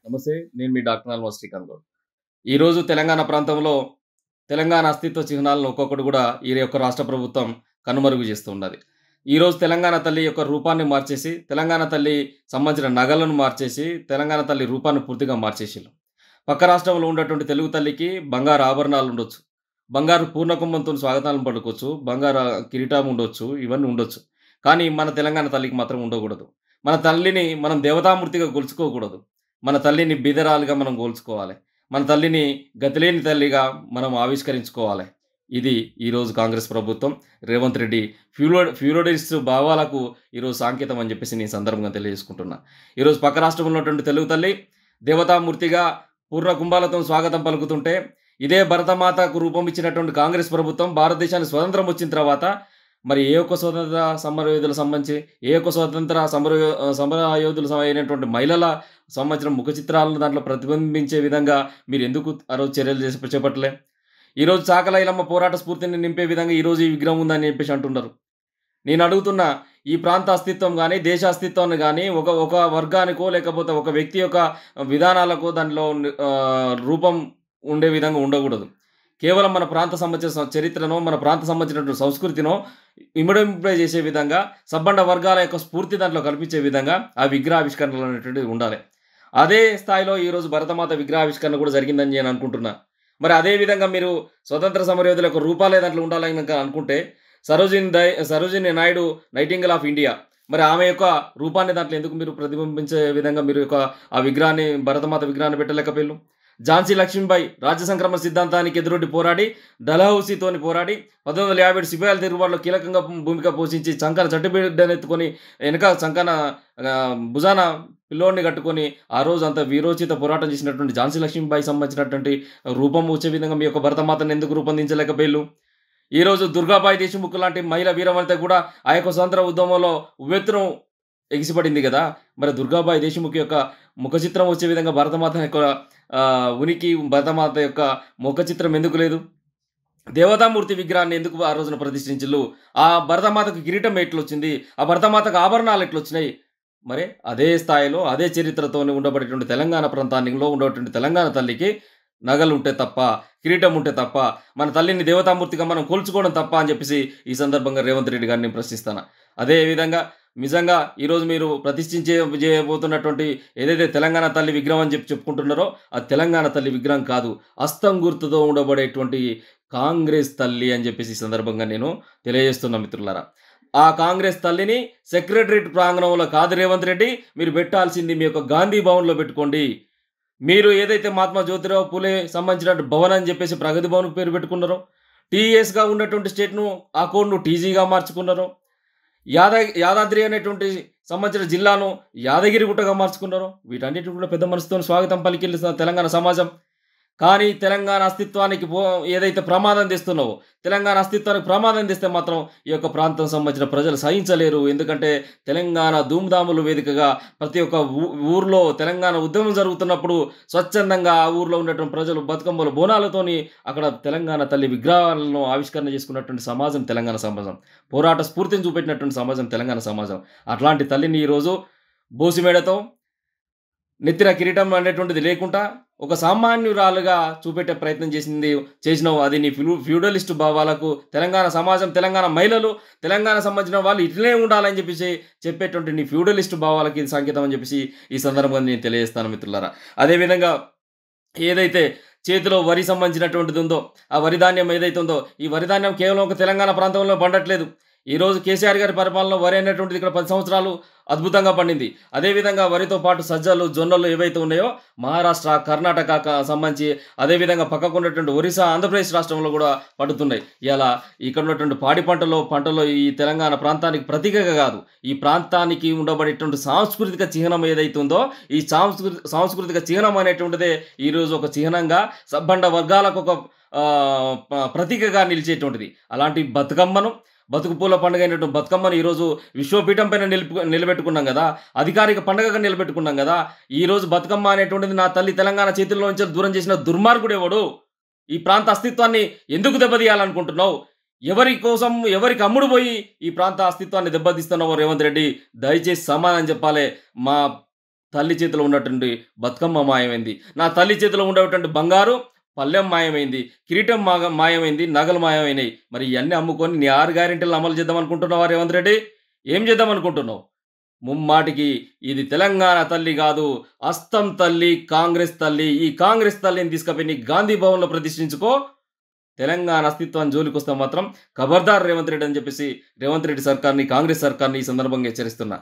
నమస్తే. నేను మీ doctor almost Srikanth Goud. ఈరోజు తెలంగాణ ప్రాంతంలో తెలంగాణ అస్తిత్వ చిహ్నాలను ఒక్కొక్కటి కూడా ఈ యొక్క రాష్ట్ర ప్రభుత్వం కనుమరుగు చేస్తూ ఉన్నది. ఈరోజు తెలంగాణ తల్లి యొక్క రూపాన్ని మార్చేసి, తెలంగాణ తల్లి సంబంధించిన నగలను మార్చేసి, తెలంగాణ తల్లి రూపాన్ని పూర్తిగా మార్చేసిర్రు. పక్క రాష్ట్రంలో ఉన్నటువంటి తెలుగు తల్లికి బంగారు ఆభరణాలు ఉండొచ్చు. బంగారు పూర్ణకుంభంతోని స్వాగతాలను పలుకోవచ్చు. బంగారు కిరీటం ఉండొచ్చు. ఇవన్నీ ఉండొచ్చు. కానీ మన తెలంగాణ తల్లికి మాత్రం ఉండకూడదు. మన తల్లిని మనం దేవతామూర్తిగా కొలుచుకోకూడదు. మన తల్లిని బిదరాలుగా మనం గోల్చుకోవాలి. మన తల్లిని గతిలేని తల్లిగా మనం ఆవిష్కరించుకోవాలి. ఇది ఈరోజు కాంగ్రెస్ ప్రభుత్వం, రేవంత్ రెడ్డి ఫ్యూడలిస్ట్ భావాలకు ఈరోజు సాంకేతం అని చెప్పేసి నేను ఈ సందర్భంగా తెలియజేసుకుంటున్నా. ఈరోజు పక్క రాష్ట్రంలో ఉన్నటువంటి తెలుగు తల్లి దేవతామూర్తిగా పూర్ణ కుంభాలతో స్వాగతం పలుకుతుంటే, ఇదే భరతమాతకు రూపం ఇచ్చినటువంటి కాంగ్రెస్ ప్రభుత్వం భారతదేశానికి స్వతంత్రం వచ్చిన తర్వాత మరి ఏ ఒక్క స్వతంత్ర సమరయోధులకు సంబంధించి, ఏ ఒక్క స్వతంత్ర సమరయోధులు అయినటువంటి మహిళల సంబంధించిన ముఖ చిత్రాలను దాంట్లో ప్రతిబింబించే విధంగా మీరు ఎందుకు ఆ రోజు చర్యలు చేపట్టలే? ఈరోజు చాకల ఐలమ్మ పోరాట స్ఫూర్తిని నింపే విధంగా ఈరోజు ఈ విగ్రహం ఉందని చెప్పేసి అంటున్నారు. నేను అడుగుతున్నా, ఈ ప్రాంత అస్తిత్వం గాని, దేశ అస్తిత్వాన్ని గాని ఒక ఒక వర్గానికో లేకపోతే ఒక వ్యక్తి యొక్క విధానాలకో దాంట్లో రూపం ఉండే విధంగా ఉండకూడదు. కేవలం మన ప్రాంత సంబంధించిన చరిత్రనో, మన ప్రాంత సంబంధించినటువంటి సంస్కృతినో ఇమిడింపై చేసే విధంగా, సబ్బండ వర్గాల యొక్క స్ఫూర్తి దాంట్లో కల్పించే విధంగా ఆ విగ్రహావిష్కరణలు అనేటువంటివి ఉండాలి. అదే స్థాయిలో ఈరోజు భరతమాత విగ్రహావిష్కరణ కూడా జరిగిందని నేను అనుకుంటున్నా. మరి అదే విధంగా మీరు స్వతంత్ర సమరయోధుల యొక్క రూపాలే దాంట్లో ఉండాలని గనక అనుకుంటే, Sarojini Naidu nightingale of India, మరి ఆమె యొక్క రూపాన్ని దాంట్లో ఎందుకు మీరు ప్రతిబింబించే విధంగా మీరు యొక్క ఆ విగ్రహాన్ని, భరతమాత విగ్రహాన్ని పెట్టలేకపోయారు? ఝాన్సీ లక్ష్మీబాయి రాజ్య సంక్రమణ సిద్ధాంతానికి ఎదురొడ్డి పోరాడి, డల్హౌసీతోని పోరాడి 1957 సిపాయిల తిరుగుబాటులో కీలకంగా భూమిక పోషించి చంకన చట్టుబిడ్డనెత్తుకొని వెనక చంకన భుజాన పిల్లోడిని కట్టుకొని ఆ రోజు అంత వీరోచిత పోరాటం చేసినటువంటి ఝాన్సీ లక్ష్మీబాయి సంబంధించినటువంటి రూపం వచ్చే విధంగా మీ యొక్క భరతమాతను ఎందుకు రూపొందించలేకపోయారు? ఈరోజు దుర్గాబాయి దేశముఖ్ లాంటి మహిళా వీరవనిత కూడా ఆ యొక్క స్వతంత్ర ఉద్యమంలో ఉవ్వెత్తున ఎగిసిపడింది కదా! మరి దుర్గాబాయి దేశముఖ్ యొక్క ముఖ చిత్రం వచ్చే విధంగా భరతమాత యొక్క ఉనికి, భరతమాత యొక్క ముఖ చిత్రం ఎందుకు లేదు? దేవతామూర్తి విగ్రహాన్ని ఎందుకు ఆ రోజున ప్రతిష్ఠించిల్లు? ఆ భరతమాతకు కిరీటం ఎట్లొచ్చింది? ఆ భరతమాతకు ఆభరణాలు ఎట్లొచ్చినాయి? మరి అదే స్థాయిలో, అదే చరిత్రతోని ఉండబడేటువంటి తెలంగాణ ప్రాంతానిలో ఉండేటువంటి తెలంగాణ తల్లికి నగలుంటే తప్ప, కిరీటం ఉంటే తప్ప, మన తల్లిని దేవతామూర్తిగా మనం కొలుచుకోవడం తప్ప అని చెప్పేసి ఈ సందర్భంగా రేవంత్ రెడ్డి గారిని నేను ప్రశ్నిస్తాను. అదే విధంగా నిజంగా ఈరోజు మీరు చేయబోతున్నటువంటి ఏదైతే తెలంగాణ తల్లి విగ్రహం అని చెప్పుకుంటున్నారో, అది తెలంగాణ తల్లి విగ్రహం కాదు. హస్తం గుర్తుతో ఉండబడేటువంటి కాంగ్రెస్ తల్లి అని చెప్పేసి ఈ సందర్భంగా నేను తెలియజేస్తున్నా మిత్రులారా. ఆ కాంగ్రెస్ తల్లిని సెక్రటరేట్ ప్రాంగణంలో కాదు రేవంత్ రెడ్డి, మీరు పెట్టాల్సింది మీ యొక్క గాంధీ భవన్‌లో పెట్టుకోండి. మీరు ఏదైతే మహాత్మా జ్యోతిరావు పూలే సంబంధించిన భవన్ అని చెప్పేసి ప్రగతి భవన్‌కి పేరు పెట్టుకున్నారో, టీఎస్‌గా ఉన్నటువంటి స్టేట్‌ను ఆ కోడ్‌ను టీజీగా మార్చుకున్నారో, యాదాద్రి అనేటువంటి సంబంధించిన జిల్లాను యాదగిరిగుట్టగా మార్చుకున్నారో, వీటన్నిటికి కూడా పెద్ద మనసుతోని స్వాగతం పలికింది తెలంగాణ సమాజం. కానీ తెలంగాణ అస్తిత్వానికి ఏదైతే ప్రమాదం తెస్తున్నావో, తెలంగాణ అస్తిత్వానికి ప్రమాదం తెస్తే మాత్రం ఈ యొక్క ప్రాంతం సంబంధించిన ప్రజలు సహించలేరు. ఎందుకంటే తెలంగాణ ధూమ్‌ధాములు వేదికగా ప్రతి ఒక్క ఊర్లో తెలంగాణ ఉద్యమం జరుగుతున్నప్పుడు స్వచ్ఛందంగా ఆ ఊర్లో ఉన్నటువంటి ప్రజలు బతుకమ్మలు, బోనాలతోని అక్కడ తెలంగాణ తల్లి విగ్రహాలను ఆవిష్కరణ చేసుకున్నటువంటి సమాజం తెలంగాణ సమాజం. పోరాట స్ఫూర్తిని చూపెట్టినటువంటి సమాజం తెలంగాణ సమాజం. అట్లాంటి తల్లిని ఈరోజు బోసిమేడతో, నెత్తిన కిరీటం అనేటువంటిది లేకుండా ఒక సామాన్యురాలుగా చూపెట్టే ప్రయత్నం చేసినావు. అది నీ ఫ్యూడలిస్ట్ భావాలకు, తెలంగాణ సమాజం, తెలంగాణ మహిళలు, తెలంగాణ సంబంధించిన వాళ్ళు ఇట్లనే ఉండాలని చెప్పేసి చెప్పేటువంటి నీ ఫ్యూడలిస్ట్ భావాలకి ఇది సంకేతం అని చెప్పేసి ఈ సందర్భంగా నేను తెలియజేస్తాను మిత్రులారా. అదేవిధంగా ఏదైతే చేతిలో వరి సంబంధించినటువంటిది ఉందో, ఆ వరి ధాన్యం ఏదైతే ఉందో, ఈ వరి ధాన్యం కేవలం ఒక తెలంగాణ ప్రాంతంలో పండట్లేదు. ఈరోజు కేసీఆర్ గారి పరిపాలనలో వరి అనేటువంటిది ఇక్కడ 10 సంవత్సరాలు అద్భుతంగా పండింది. అదేవిధంగా వరితో పాటు సజ్జలు, జొన్నలు ఏవైతే ఉన్నాయో మహారాష్ట్ర, కర్ణాటక సంబంధించి, అదేవిధంగా పక్కకున్నటువంటి ఒరిస్సా, ఆంధ్రప్రదేశ్ రాష్ట్రంలో కూడా పండుతున్నాయి. ఇలా ఇక్కడ ఉన్నటువంటి పాడి పంటలో ఈ తెలంగాణ ప్రాంతానికి ప్రతీకగా కాదు, ఈ ప్రాంతానికి ఉండబడేటువంటి సాంస్కృతిక చిహ్నం ఏదైతే ఉందో, ఈ సాంస్కృతిక చిహ్నం అనేటువంటిదే ఈరోజు ఒక చిహ్నంగా సబ్బండ వర్గాలకు ఒక ప్రతీకగా నిలిచేటువంటిది. అలాంటి బతుకు పూల పండుగ అయినటువంటి బతుకమ్మను ఈరోజు విశ్వపీఠం పైన నిలబెట్టుకున్నాం కదా, అధికారిక పండుగగా నిలబెట్టుకున్నాం కదా. ఈరోజు బతుకమ్మ అనేటువంటిది నా తల్లి తెలంగాణ చేతుల్లో నుంచి దూరం చేసిన దుర్మార్గుడు ఎవడు? ఈ ప్రాంత అస్తిత్వాన్ని ఎందుకు దెబ్బతీయాలనుకుంటున్నావు? ఎవరి కోసం, ఎవరికి అమ్ముడు పోయి ఈ ప్రాంత అస్తిత్వాన్ని దెబ్బతీస్తున్నావో రేవంత్ రెడ్డి, దయచేసి సమాధానం చెప్పాలి. మా తల్లి చేతిలో ఉన్నటువంటి బతుకమ్మ మాయమైంది. నా తల్లి చేతిలో ఉండేటువంటి బంగారు పళ్ళెం మాయమైంది. కిరీటం మాయమైంది. నగలు మాయమైనయి. మరి ఇయన్నీ అమ్ముకొని నీ 6 గ్యారంటీలను అమలు చేద్దాం అనుకుంటున్నావా రేవంత్ రెడ్డి? ఏం చేద్దాం అనుకుంటున్నావు? ముమ్మాటికి ఇది తెలంగాణ తల్లి గాదు. అస్తం తల్లి, కాంగ్రెస్ తల్లి. ఈ కాంగ్రెస్ తల్లిని తీసుకపోయి నీ గాంధీ భవన్‌లో ప్రతిష్ఠించుకో. తెలంగాణ అస్తిత్వాన్ని జోలికొస్తే మాత్రం ఖబర్దార్ రేవంత్ రెడ్డి అని చెప్పేసి రేవంత్ రెడ్డి సర్కార్‌ని, కాంగ్రెస్ సర్కార్‌ని ఈ సందర్భంగా హెచ్చరిస్తున్నా.